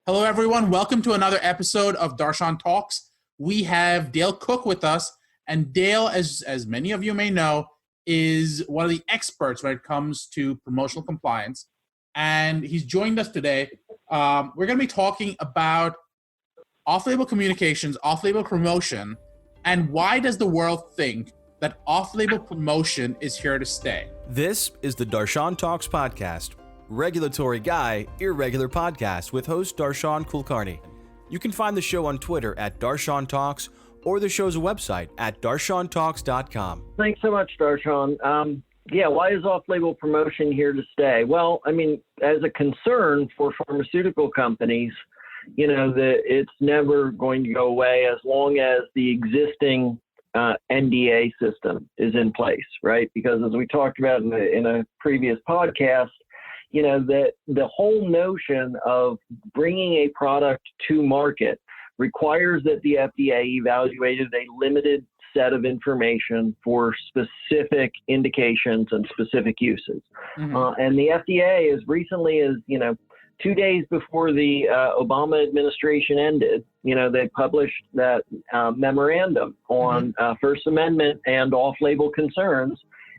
Hello, everyone. Welcome to another episode of Darshan Talks. We have Dale Cook with us, and Dale, as many of you may know, is one of the experts when it comes to promotional compliance, and he's joined us today. We're going to be talking about off-label communications, off-label promotion, and why does the world think that off-label promotion is here to stay? This is the Darshan Talks podcast. Regulatory Guy, Irregular Podcast with host Darshan Kulkarni. You can find the show on Twitter at Darshan Talks or the show's website at darshantalks.com. Thanks so much, Darshan. Why is off-label promotion here to stay? Well, I mean, as a concern for pharmaceutical companies, it's never going to go away as long as the existing NDA system is in place, right? Because as we talked about in a previous podcast, that the whole notion of bringing a product to market requires that the FDA evaluated a limited set of information for specific indications and specific uses. Mm-hmm. And the FDA, as recently as, 2 days before the Obama administration ended, they published that memorandum on First Amendment and off-label concerns.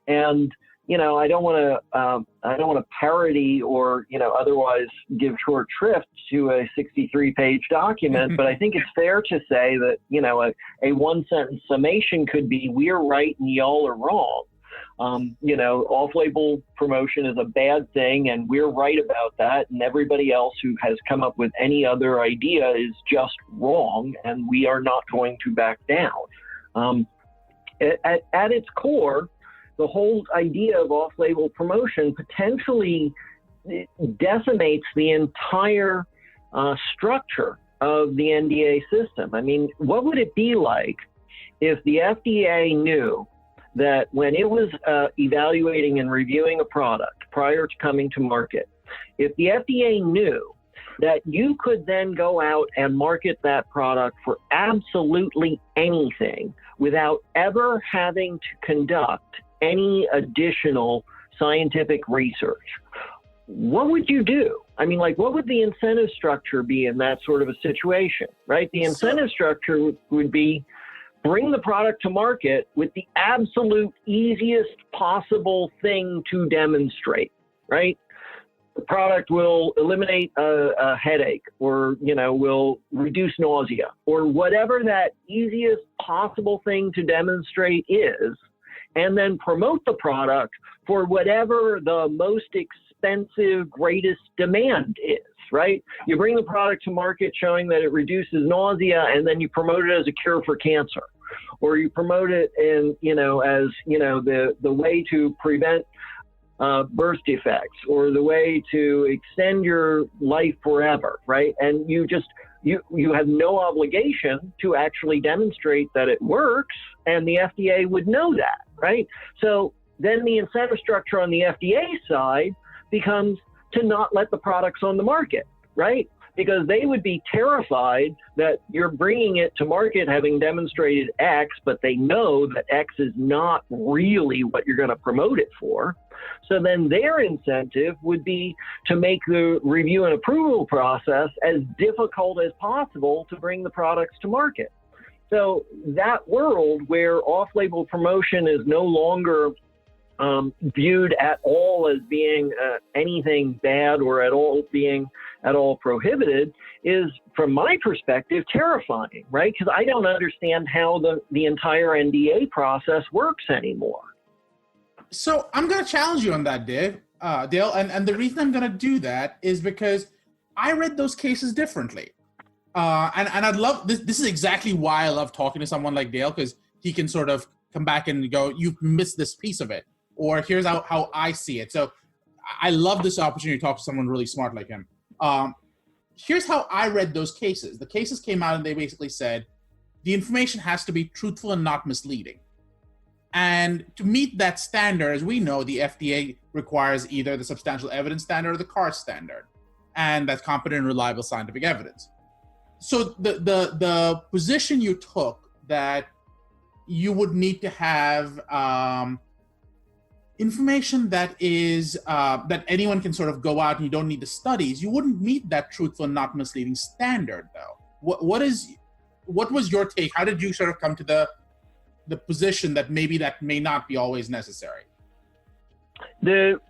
And I don't want to parody or otherwise give short shrift to a 63-page document, but I think it's fair to say that a one-sentence summation could be: we're right and y'all are wrong. Off-label promotion is a bad thing, and we're right about that, and everybody else who has come up with any other idea is just wrong, and we are not going to back down. At its core, the whole idea of off-label promotion potentially decimates the entire structure of the NDA system. I mean, what would it be like if the FDA knew that when it was evaluating and reviewing a product prior to coming to market, if the FDA knew that you could then go out and market that product for absolutely anything without ever having to conduct any additional scientific research? What would you do? I mean, what would the incentive structure be in that sort of a situation, right? The incentive structure would be bring the product to market with the absolute easiest possible thing to demonstrate, right? The product will eliminate a headache, or, will reduce nausea, or whatever that easiest possible thing to demonstrate is, and then promote the product for whatever the most expensive, greatest demand is, right? You bring the product to market showing that it reduces nausea, and then you promote it as a cure for cancer. Or you promote it as the way to prevent birth defects, or the way to extend your life forever, right? And you have no obligation to actually demonstrate that it works, and the FDA would know that, right? So then the incentive structure on the FDA side becomes to not let the products on the market, right? Because they would be terrified that you're bringing it to market having demonstrated X, but they know that X is not really what you're going to promote it for. So then their incentive would be to make the review and approval process as difficult as possible to bring the products to market. So that world where off-label promotion is no longer viewed at all as being anything bad, or at all prohibited, is, from my perspective, terrifying, right? Because I don't understand how the entire NDA process works anymore. So I'm going to challenge you on that, Dale. And the reason I'm going to do that is because I read those cases differently. And I'd love this. This is exactly why I love talking to someone like Dale, because he can sort of come back and go, "You've missed this piece of it," or "Here's how I see it." So I love this opportunity to talk to someone really smart like him. Here's how I read those cases. The cases came out and they basically said the information has to be truthful and not misleading. And to meet that standard, as we know, the FDA requires either the substantial evidence standard or the CAR standard, and that's competent and reliable scientific evidence. So the position you took, that you would need to have information that is that anyone can sort of go out and you don't need the studies, you wouldn't meet that truthful and not misleading standard, though. What was your take? How did you sort of come to the position that maybe that may not be always necessary? The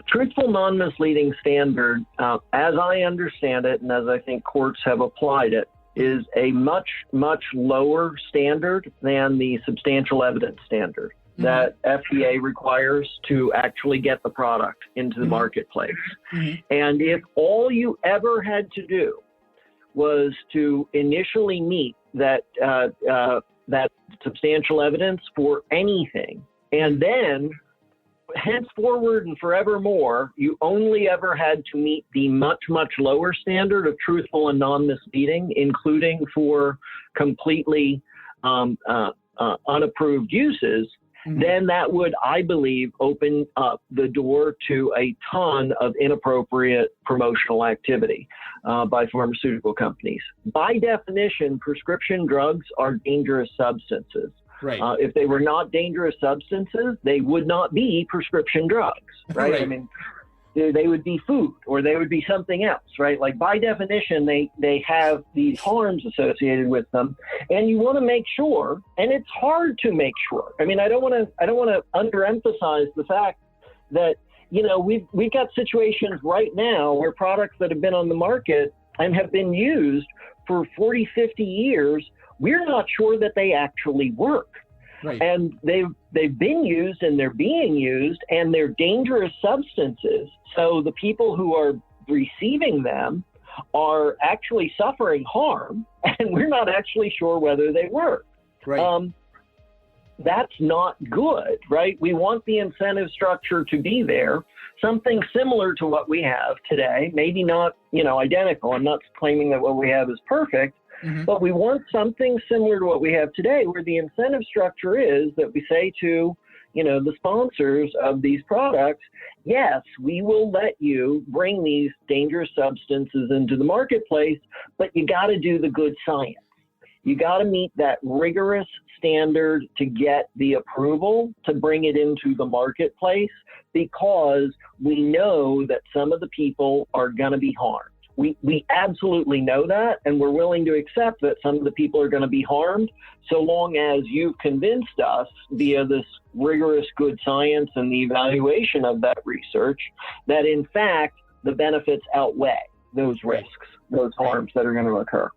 truthful, non-misleading standard, as I understand it, and as I think courts have applied it, is a much, much lower standard than the substantial evidence standard that FDA requires to actually get the product into the marketplace. And if all you ever had to do was to initially meet that substantial evidence for anything, and then henceforward and forevermore, you only ever had to meet the much, much lower standard of truthful and non-misleading, including for completely unapproved uses, then that would, I believe, open up the door to a ton of inappropriate promotional activity by pharmaceutical companies. By definition, prescription drugs are dangerous substances. Right. If they were not dangerous substances, they would not be prescription drugs, right? Right. I mean, they would be food or they would be something else, right? Like by definition, they have these harms associated with them, and you want to make sure, and it's hard to make sure. I mean, I don't want to underemphasize the fact that, you know, we've got situations right now where products that have been on the market and have been used for 40, 50 years, we're not sure that they actually work. Right. And they've been used and they're being used and they're dangerous substances. So the people who are receiving them are actually suffering harm, and we're not actually sure whether they work. Right. That's not good, right? We want the incentive structure to be there, something similar to what we have today, maybe not, you know, identical. I'm not claiming that what we have is perfect, but we want something similar to what we have today, where the incentive structure is that we say to, you know, the sponsors of these products, yes, we will let you bring these dangerous substances into the marketplace, but you got to do the good science. You got to meet that rigorous standard to get the approval to bring it into the marketplace, because we know that some of the people are going to be harmed. We absolutely know that, and we're willing to accept that some of the people are going to be harmed, so long as you've convinced us via this rigorous good science and the evaluation of that research that, in fact, the benefits outweigh those risks, those harms that are going to occur.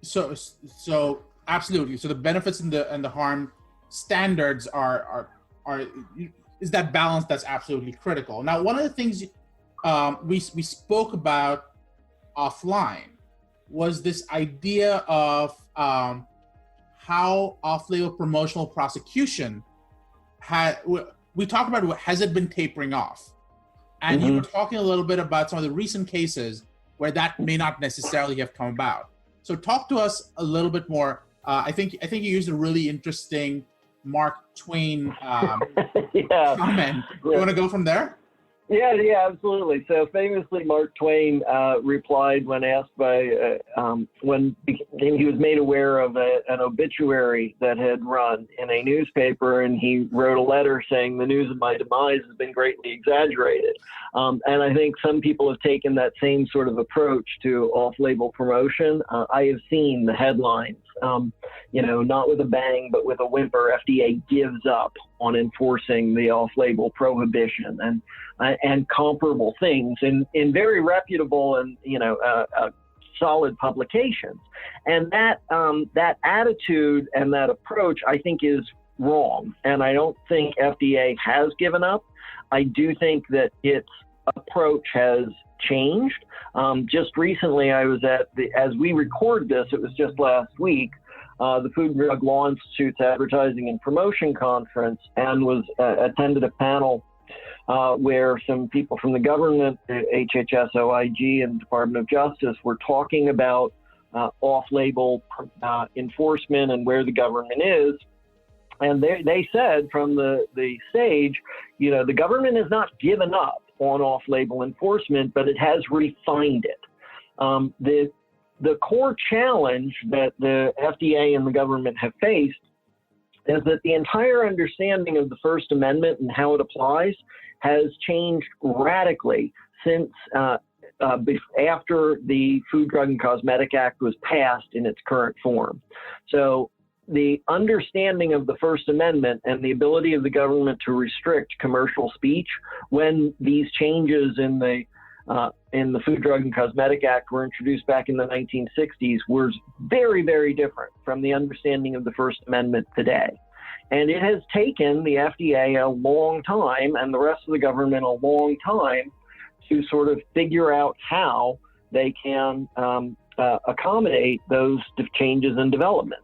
So absolutely. So the benefits and the harm standards are is that balance that's absolutely critical. Now, one of the things we spoke about offline was this idea of how off-label promotional prosecution we talked about, has it been tapering off? And you were talking a little bit about some of the recent cases where that may not necessarily have come about. So talk to us a little bit more. I think you used a really interesting Mark Twain comment. You want to go from there? Yeah, absolutely. So famously, Mark Twain replied when asked by, when he was made aware of an obituary that had run in a newspaper, and he wrote a letter saying, "The news of my demise has been greatly exaggerated." And I think some people have taken that same sort of approach to off-label promotion. I have seen the headlines, not with a bang, but with a whimper, FDA gives up on enforcing the off-label prohibition, and comparable things in very reputable and solid publications. And that attitude and that approach, I think, is wrong. And I don't think FDA has given up. I do think that its approach has changed. Just recently, I was as we record this, it was just last week, the Food and Drug Law Institute's Advertising and Promotion Conference, and was attended a panel where some people from the government, HHS, OIG, and Department of Justice were talking about off-label enforcement and where the government is. And they said from the stage, the government has not given up on off-label enforcement, but it has refined it. The core challenge that the FDA and the government have faced is that the entire understanding of the First Amendment and how it applies has changed radically since after the Food, Drug, and Cosmetic Act was passed in its current form. So the understanding of the First Amendment and the ability of the government to restrict commercial speech when these changes in the Food, Drug, and Cosmetic Act were introduced back in the 1960s was very, very different from the understanding of the First Amendment today. And it has taken the FDA a long time and the rest of the government a long time to sort of figure out how they can accommodate those changes and developments.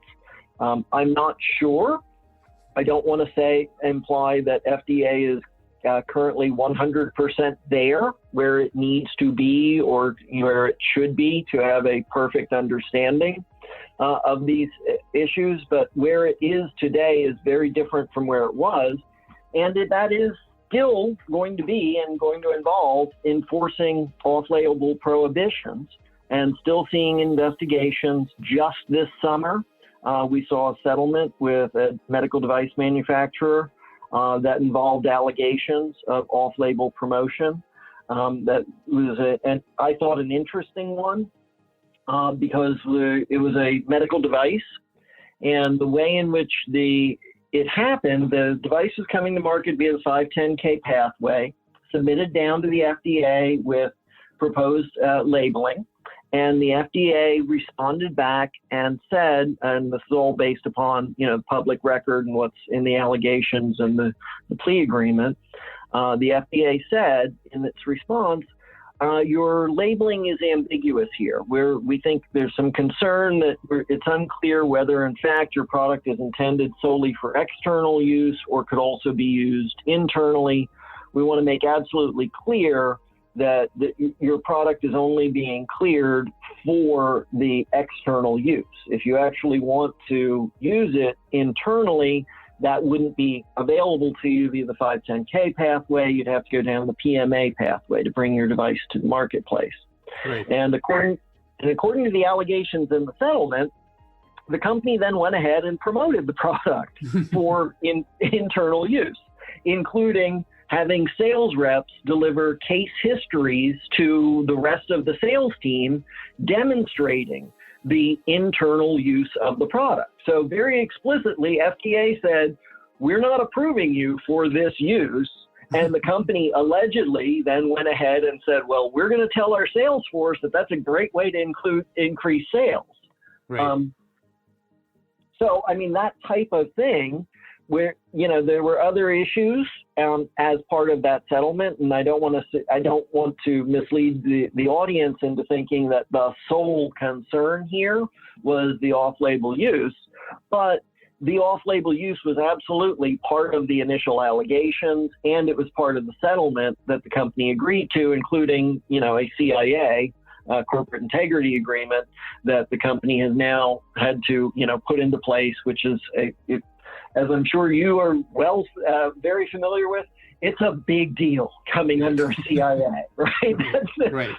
I'm not sure. I don't want to imply that FDA is currently 100% there where it needs to be or where it should be to have a perfect understanding of these issues, but where it is today is very different from where it was, and that is still going to be and going to involve enforcing off-label prohibitions and still seeing investigations. Just this summer, we saw a settlement with a medical device manufacturer that involved allegations of off-label promotion. That was and I thought an interesting one because it was a medical device, and the way in which it happened, the device was coming to market via the 510K pathway, submitted down to the FDA with proposed labeling. And the FDA responded back and said, and this is all based upon, public record and what's in the allegations and the plea agreement. The FDA said in its response, your labeling is ambiguous here, where we think there's some concern that it's unclear whether in fact your product is intended solely for external use or could also be used internally. We want to make absolutely clear that your product is only being cleared for the external use. If you actually want to use it internally, that wouldn't be available to you via the 510K pathway. You'd have to go down the PMA pathway to bring your device to the marketplace. Right. And according to the allegations in the settlement, the company then went ahead and promoted the product for internal use, including having sales reps deliver case histories to the rest of the sales team demonstrating the internal use of the product. So very explicitly, FDA said, we're not approving you for this use. And the company allegedly then went ahead and said, well, we're going to tell our sales force that that's a great way to increase sales. Right. So, that type of thing where, there were other issues as part of that settlement. And I don't want to mislead the audience into thinking that the sole concern here was the off-label use, but the off-label use was absolutely part of the initial allegations, and it was part of the settlement that the company agreed to, including, a CIA, corporate integrity agreement that the company has now had to, put into place, which is as I'm sure you are very familiar with, it's a big deal coming under CIA, right? Right.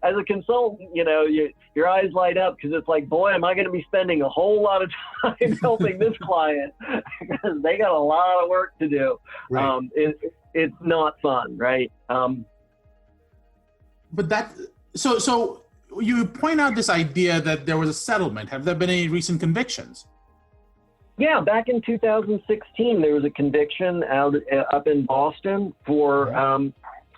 As a consultant, your eyes light up because it's like, boy, am I going to be spending a whole lot of time helping this client because they got a lot of work to do. Right. It's not fun, right? But so you point out this idea that there was a settlement. Have there been any recent convictions? Yeah, back in 2016, there was a conviction up in Boston for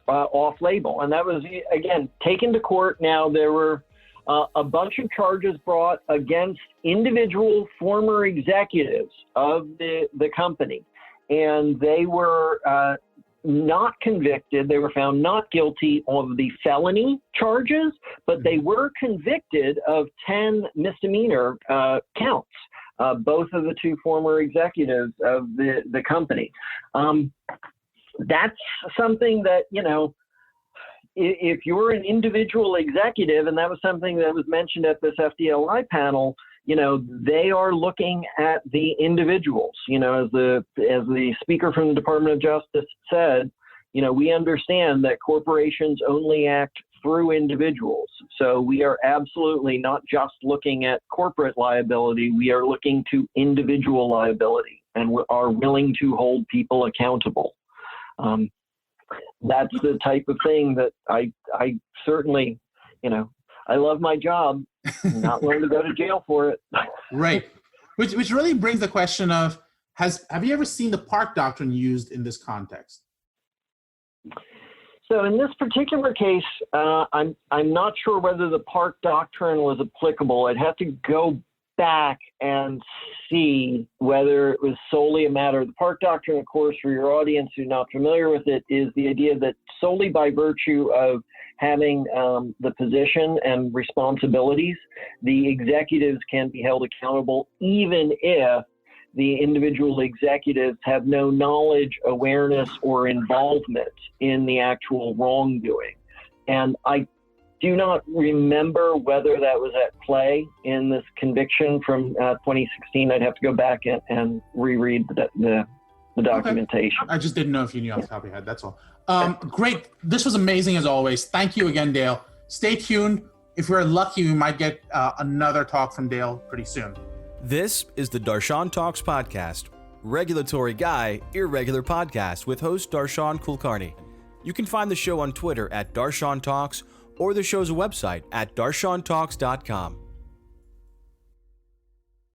off-label, and that was, again, taken to court. Now, there were a bunch of charges brought against individual former executives of the company, and they were not convicted. They were found not guilty of the felony charges, but they were convicted of 10 misdemeanor counts. Both of the two former executives of the company. That's something that, if you're an individual executive, and that was something that was mentioned at this FDLI panel, they are looking at the individuals, as the speaker from the Department of Justice said, we understand that corporations only act through individuals. So we are absolutely not just looking at corporate liability, we are looking to individual liability, and we are willing to hold people accountable. That's the type of thing that I certainly, I love my job, not willing to go to jail for it. Right. Which really brings the question of, have you ever seen the Park Doctrine used in this context? So in this particular case, I'm not sure whether the Park Doctrine was applicable. I'd have to go back and see whether it was solely a matter. The Park Doctrine, of course, for your audience who's not familiar with it, is the idea that solely by virtue of having the position and responsibilities, the executives can be held accountable even if the individual executives have no knowledge, awareness, or involvement in the actual wrongdoing. And I do not remember whether that was at play in this conviction from 2016. I'd have to go back and reread the documentation. Okay. I just didn't know if you knew off the top of your head, that's all. Great. This was amazing as always. Thank you again, Dale. Stay tuned. If we're lucky, we might get another talk from Dale pretty soon. This is the Darshan Talks podcast, regulatory guy, irregular podcast with host Darshan Kulkarni. You can find the show on Twitter at Darshan Talks or the show's website at darshantalks.com.